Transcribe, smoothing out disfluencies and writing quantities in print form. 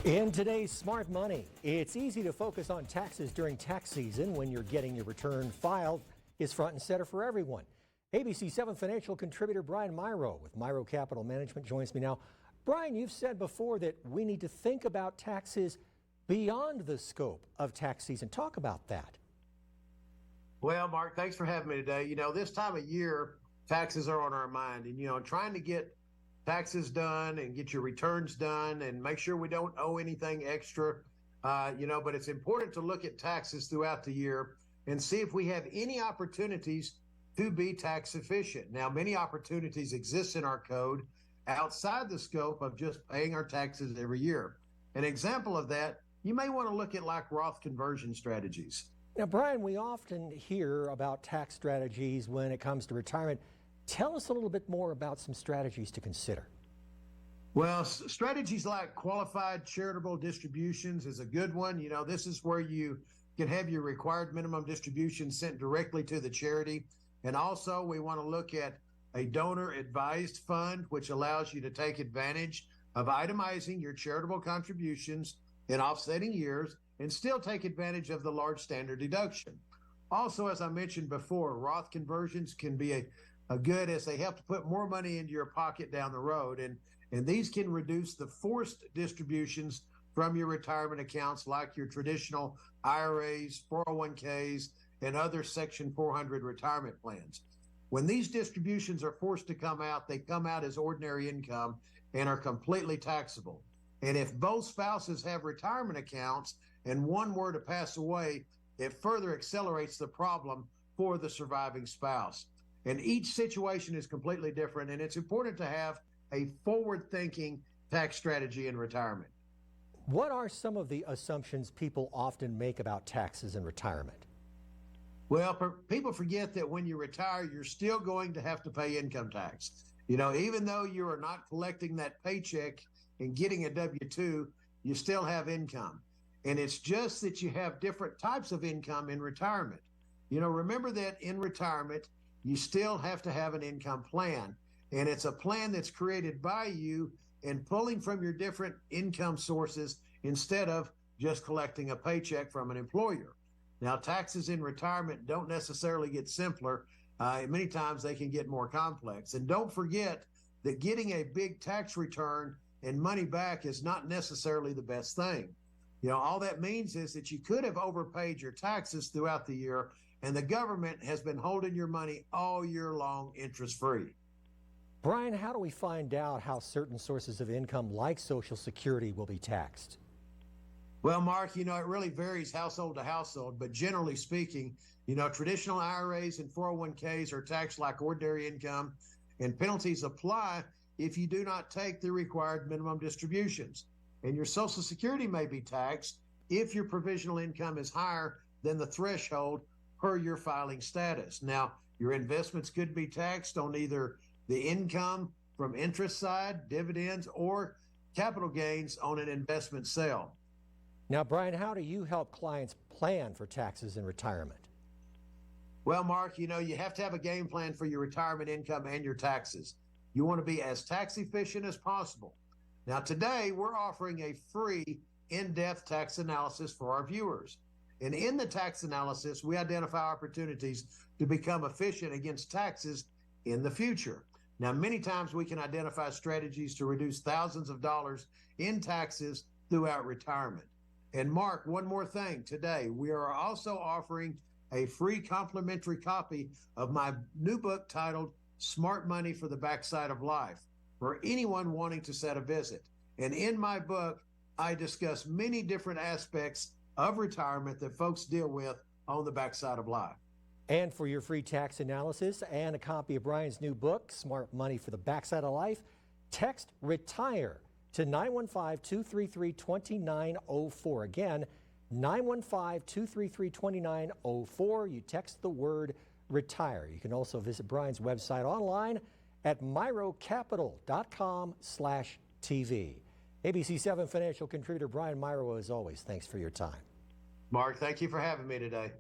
In today's Smart Money, it's easy to focus on taxes during tax season when you're getting your return filed is front and center for everyone. ABC-7 financial contributor Brian Mirau with Mirau Capital Management joins me now. Brian, you've said before that we need to think about taxes beyond the scope of tax season. Talk about that. Well, Mark, thanks for having me today. This time of year, taxes are on our mind, and, trying to get taxes done and get your returns done and make sure we don't owe anything extra, but it's important to look at taxes throughout the year and see if we have any opportunities to be tax efficient. Now, many opportunities exist in our code outside the scope of just paying our taxes every year. An example of that, you may want to look at like Roth conversion strategies. Now, Brian, we often hear about tax strategies when it comes to retirement. Tell us a little bit more about some strategies to consider. Well, strategies like qualified charitable distributions is a good one. This is where you can have your required minimum distribution sent directly to the charity. And also we want to look at a donor advised fund, which allows you to take advantage of itemizing your charitable contributions in offsetting years and still take advantage of the large standard deduction. Also, as I mentioned before, Roth conversions can be a good as they help to put more money into your pocket down the road. And these can reduce the forced distributions from your retirement accounts like your traditional IRAs, 401ks, and other Section 400 retirement plans. When these distributions are forced to come out, they come out as ordinary income and are completely taxable. And if both spouses have retirement accounts and one were to pass away, it further accelerates the problem for the surviving spouse. And each situation is completely different, and it's important to have a forward-thinking tax strategy in retirement. What are some of the assumptions people often make about taxes in retirement? Well, people forget that when you retire, you're still going to have to pay income tax. Even though you are not collecting that paycheck and getting a W-2, you still have income. And it's just that you have different types of income in retirement. Remember that in retirement, you still have to have an income plan. And it's a plan that's created by you and pulling from your different income sources instead of just collecting a paycheck from an employer. Now, taxes in retirement don't necessarily get simpler. Many times they can get more complex. And don't forget that getting a big tax return and money back is not necessarily the best thing. All that means is that you could have overpaid your taxes throughout the year, and the government has been holding your money all year long interest-free. Brian, how do we find out how certain sources of income like Social Security will be taxed? Well, Mark, it really varies household to household, but generally speaking, traditional IRAs and 401ks are taxed like ordinary income, and penalties apply if you do not take the required minimum distributions. And your Social Security may be taxed if your provisional income is higher than the threshold per your filing status. Now, your investments could be taxed on either the income from interest side, dividends, or capital gains on an investment sale. Now, Brian, how do you help clients plan for taxes in retirement? Well, Mark, you have to have a game plan for your retirement income and your taxes. You want to be as tax efficient as possible. Now, today, we're offering a free in-depth tax analysis for our viewers. And in the tax analysis, we identify opportunities to become efficient against taxes in the future. Now, many times we can identify strategies to reduce thousands of dollars in taxes throughout retirement. And Mark, one more thing today, we are also offering a free complimentary copy of my new book titled Smart Money for the Backside of Life for anyone wanting to set a visit. And in my book, I discuss many different aspects of retirement that folks deal with on the backside of life. And for your free tax analysis and a copy of Brian's new book, Smart Money for the Backside of Life, text RETIRE to 915-233-2904. Again, 915-233-2904. You text the word RETIRE. You can also visit Brian's website online at miraucapital.com/TV. ABC-7 financial contributor Brian Mirau, as always, thanks for your time. Mark, thank you for having me today.